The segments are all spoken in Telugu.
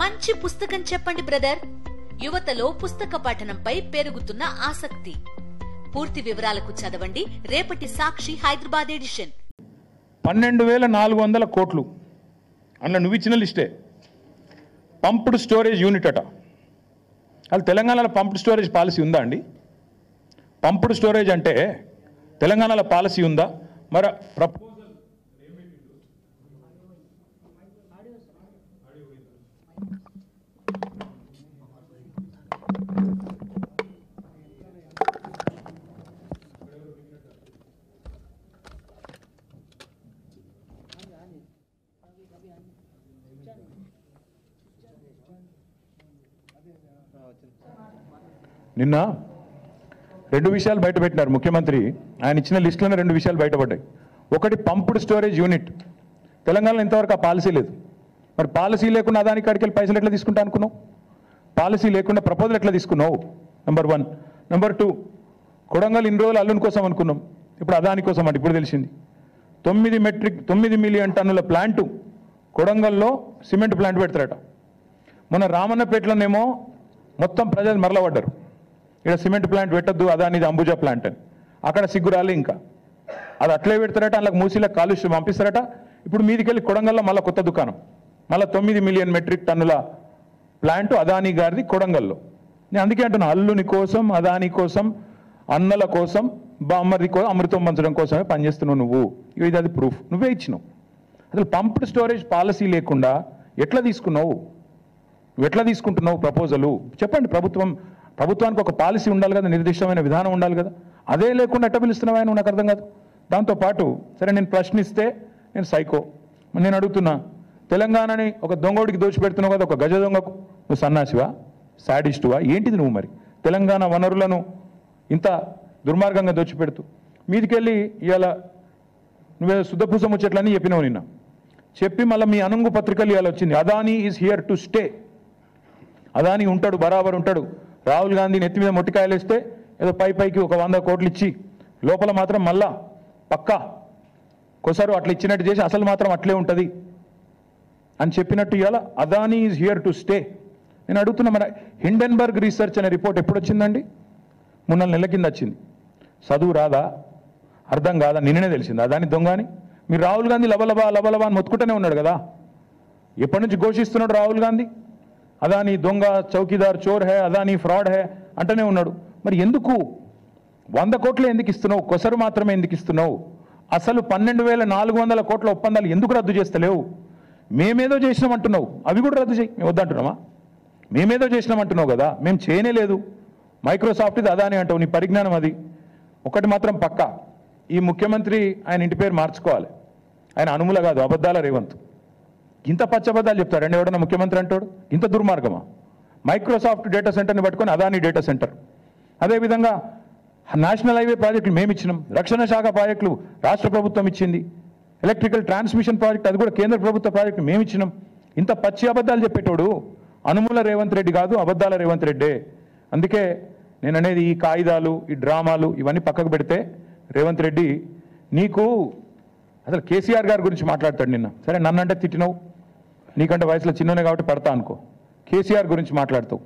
మంచి పుస్తకం చెప్పండి బ్రదర్. యువతలో పుస్తక పఠనంపై పెరుగుతున్న ఆసక్తి. పూర్తి వివరాలకు చదవండి రేపటి సాక్షి హైదరాబాద్ ఎడిషన్. 12,400 కోట్లు అన్న నువ్వు ఇచ్చిన లిస్టే. పంప్డ్ స్టోరేజ్ యూనిట్ అట. అది తెలంగాణలో పంప్డ్ స్టోరేజ్ పాలసీ ఉందా అండి? పంప్డ్ స్టోరేజ్ అంటే తెలంగాణలో పాలసీ ఉందా? మరి ప్రపోజల్ నిన్న 2 విషయాలు బయటపెట్టినారు ముఖ్యమంత్రి. ఆయన ఇచ్చిన లిస్టులోనే 2 విషయాలు బయటపడ్డాయి. ఒకటి పంప్డ్ స్టోరేజ్ యూనిట్. తెలంగాణలో ఇంతవరకు ఆ పాలసీ లేదు. మరి పాలసీ లేకుండా అదానికి కాడికి వెళ్ళి పైసలు ఎట్లా తీసుకుంటా అనుకున్నావు? పాలసీ లేకుండా ప్రపోజల్ ఎట్లా తీసుకున్నావు? నెంబర్ 1. నెంబర్ 2, కొడంగల్ ఇన్ని రోజులు అల్లుని కోసం అనుకున్నాం, ఇప్పుడు అదాని కోసం అంటే ఇప్పుడు తెలిసింది. 9 మిలియన్ టన్నుల ప్లాంటు కొడంగల్లో సిమెంట్ ప్లాంట్ పెడతారట. మొన్న రామన్నపేటలోనేమో మొత్తం ప్రజలు మరలబడ్డారు, ఇక్కడ సిమెంట్ ప్లాంట్ పెట్టద్దు, అదానిది అంబుజా ప్లాంట్ అని. అక్కడ సిగ్గురాలి ఇంకా అది అట్లే పెడతారట, అందులో మూసీలకు కాలుష్యం పంపిస్తారట. ఇప్పుడు మీదికెళ్ళి కొడంగల్లో మళ్ళీ కొత్త దుకాణం, మళ్ళీ 9 మిలియన్ మెట్రిక్ టన్నుల ప్లాంటు అదాని గారిది కొడంగల్లో. నేను అందుకే అంటున్నా, అల్లుని కోసం, అదాని కోసం, అన్నల కోసం, బామ్మర్ది కోసం, అమృతం పంచడం కోసమే పనిచేస్తున్నావు నువ్వు. ఇది అది ప్రూఫ్ నువ్వే ఇచ్చినావు. అసలు పంప్డ్ స్టోరేజ్ పాలసీ లేకుండా ఎట్లా తీసుకున్నావు? నువ్వు ఎట్లా తీసుకుంటున్నావు ప్రపోజలు? చెప్పండి. ప్రభుత్వానికి ఒక పాలసీ ఉండాలి కదా, నిర్దిష్టమైన విధానం ఉండాలి కదా. అదే లేకుండా ఎట్లా పిలుస్తున్నావు ఆయన? నాకు అర్థం కాదు. దాంతోపాటు సరే నేను ప్రశ్నిస్తే నేను సైకో, నేను అడుగుతున్నా, తెలంగాణని ఒక దొంగోడికి దోచిపెడుతున్నావు కదా, ఒక గజ దొంగకు నువ్వు సన్నాసివా, సాడిస్టువా, ఏంటిది నువ్వు? మరి తెలంగాణ వనరులను ఇంత దుర్మార్గంగా దోచిపెడుతూ మీదికెళ్ళి ఇవాళ నువ్వేదో శుద్ధపూస ముచ్చట్లని చెప్పినావు నిన్న. చెప్పి మళ్ళీ మీ అనుంగు పత్రికలు ఇవాళ వచ్చింది, Adani is here to stay. Adani ఉంటాడు, బరాబర్ ఉంటాడు. రాహుల్ గాంధీ నెత్తి మీద మొట్టికాయలు వేస్తే ఏదో పైకి ఒక 100 కోట్లు ఇచ్చి లోపల మాత్రం మళ్ళా పక్కా కొసరు అట్లా ఇచ్చినట్టు చేసి అసలు మాత్రం అట్లే ఉంటుంది అని చెప్పినట్టు ఇవాళ Adani is here to stay. నేను అడుగుతున్నా, మన హిండెన్బర్గ్ రీసెర్చ్ అనే రిపోర్ట్ ఎప్పుడు వచ్చిందండి? 3 నెలల కింద వచ్చింది. చదువు రాదా, అర్థం కాదా? నిన్ననే తెలిసింది అదాని దొంగ అని. మీరు రాహుల్ గాంధీ లబలబా అని మొత్తుకుంటూనే ఉన్నాడు కదా. ఎప్పటి నుంచి ఘోషిస్తున్నాడు రాహుల్ గాంధీ? అదాని దొంగ, చౌకీదార్, చోర్ హే, అదాని ఫ్రాడ్ హే అంటూనే ఉన్నాడు. మరి ఎందుకు 100 కోట్లు ఎందుకు ఇస్తున్నావు? కొసరు మాత్రమే ఎందుకు ఇస్తున్నావు? అసలు 12,400 కోట్ల ఒప్పందాలు ఎందుకు రద్దు చేస్తలేవు? మేమేదో చేసినామంటున్నావు, అవి కూడా రద్దు చేయి. మేము వద్దంటున్నామా? మేమేదో చేసినామంటున్నావు కదా, మేము చేయనే లేదు. మైక్రోసాఫ్ట్ ఇది అదాని అంటావు, నీ పరిజ్ఞానం అది. ఒకటి మాత్రం పక్కా, ఈ ముఖ్యమంత్రి ఆయన ఇంటి పేరు మార్చుకోవాలి. ఆయన అనుముల కాదు, అబద్ధాల రేవంత్. ఇంత పచ్చబద్దాలు చెప్తాడండి ఎవడన్నా ముఖ్యమంత్రి అంటాడు? ఇంత దుర్మార్గమా? మైక్రోసాఫ్ట్ డేటా సెంటర్ని పట్టుకొని అదాని డేటా సెంటర్. అదేవిధంగా నేషనల్ హైవే ప్రాజెక్టులు మేము ఇచ్చినాం, రక్షణ శాఖ ప్రాజెక్టులు రాష్ట్ర ప్రభుత్వం ఇచ్చింది, ఎలక్ట్రికల్ ట్రాన్స్మిషన్ ప్రాజెక్ట్ అది కూడా కేంద్ర ప్రభుత్వ ప్రాజెక్టు మేము ఇచ్చినాం. ఇంత పచ్చి అబద్ధాలు చెప్పేటోడు అనుముల రేవంత్ రెడ్డి కాదు, అబద్ధాల రేవంత్ రెడ్డే. అందుకే నేను అనేది, ఈ కాయిదాలు, ఈ డ్రామాలు ఇవన్నీ పక్కకు పెడితే రేవంత్ రెడ్డి నీకు అసలు కేసీఆర్ గారి గురించి మాట్లాడతాడు. నిన్న సరే నన్నంటే తిట్టినావు, నీకంటే వయసులో చిన్ననే కాబట్టి పడతా అనుకో. కేసీఆర్ గురించి మాట్లాడుతావు,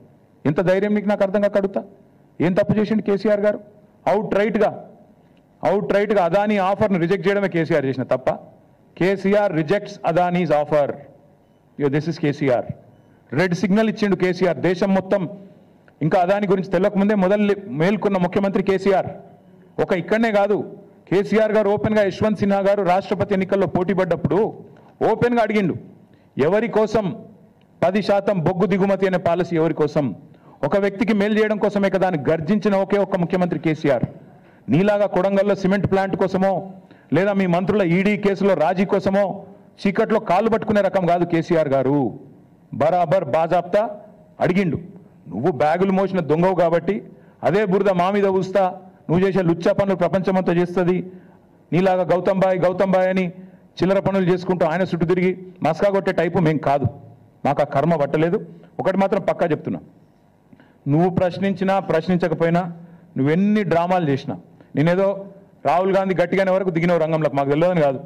ఎంత ధైర్యం నీకు? నాకు అర్థం కాక అడుగుతా, ఏం తప్పు చేసిండు కేసీఆర్ గారు? అవుట్ రైట్గా అదానీ ఆఫర్ను రిజెక్ట్ చేయడమే కేసీఆర్ చేసిన తప్ప. KCR rejects Adanis offer. This is KCR. Red signal ఇచ్చిండు కేసీఆర్. దేశం మొత్తం ఇంకా అదాని గురించి తెలియకముందే మేల్కొన్న ముఖ్యమంత్రి కేసీఆర్. ఇక్కడనే కాదు, కేసీఆర్ గారు ఓపెన్గా యశ్వంత్ సిన్హా గారు రాష్ట్రపతి ఎన్నికల్లో పోటీ పడ్డప్పుడు ఓపెన్గా అడిగిండు, ఎవరి కోసం 10% బొగ్గు దిగుమతి అనే పాలసీ ఎవరి కోసం? ఒక వ్యక్తికి మేలు చేయడం కోసమే కదా అని గర్జించిన ఒకే ఒక్క ముఖ్యమంత్రి కేసీఆర్. నీలాగా కొడంగల్లో సిమెంట్ ప్లాంట్ కోసమో లేదా మీ మంత్రుల ఈడీ కేసులో రాజీ కోసమో చీకట్లో కాళ్ళు పట్టుకునే రకం కాదు కేసీఆర్ గారు. బరాబర్ బాజాప్తా అడిగిండు. నువ్వు బ్యాగులు మోసిన దొంగవు కాబట్టి అదే బురద మా మీద ఊస్తా, నువ్వు చేసే లుచ్చా పనులు ప్రపంచమంతా చేస్తుంది, నీలాగా గౌతమ్ బాయ్ అని చిల్లర పనులు చేసుకుంటూ ఆయన చుట్టూ తిరిగి మస్కా కొట్టే టైపు మేం కాదు, మాకు ఆ కర్మ పట్టలేదు. ఒకటి మాత్రం పక్కా చెప్తున్నా, నువ్వు ప్రశ్నించినా ప్రశ్నించకపోయినా నువ్వెన్ని డ్రామాలు చేసినా, నేనేదో రాహుల్ గాంధీ గట్టిగానే వరకు దిగినవు రంగంలోకి, మాకు తెలియదని కాదు.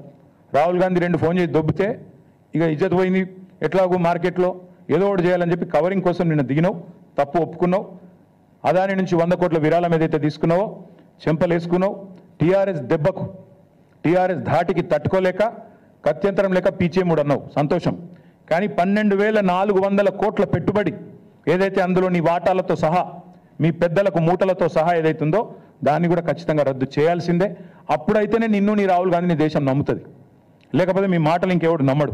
రాహుల్ గాంధీ 2 ఫోన్ చేసి దొబ్బితే ఇక ఇజ్జత్ పోయింది, ఎట్లాగో మార్కెట్లో ఏదో ఒకటి చేయాలని చెప్పి కవరింగ్ కోసం నిన్న దిగినావు, తప్పు ఒప్పుకున్నావు. అదాని నుంచి 100 కోట్ల విరాళం ఏదైతే తీసుకున్నావో చెంపలేసుకున్నావు. టీఆర్ఎస్ దెబ్బకు, టీఆర్ఎస్ ధాటికి తట్టుకోలేక కత్యంతరం లేక పీచేముడు అన్నావు, సంతోషం. కానీ 12,400 కోట్ల పెట్టుబడి ఏదైతే అందులో నీ వాటాలతో సహా మీ పెద్దలకు మూటలతో సహా ఏదైతుందో దాన్ని కూడా ఖచ్చితంగా రద్దు చేయాల్సిందే. అప్పుడైతేనే నిన్ను నీ రాహుల్ గాంధీని దేశం నమ్ముతుంది, లేకపోతే మీ మాటలు ఇంకెవడు నమ్మడు.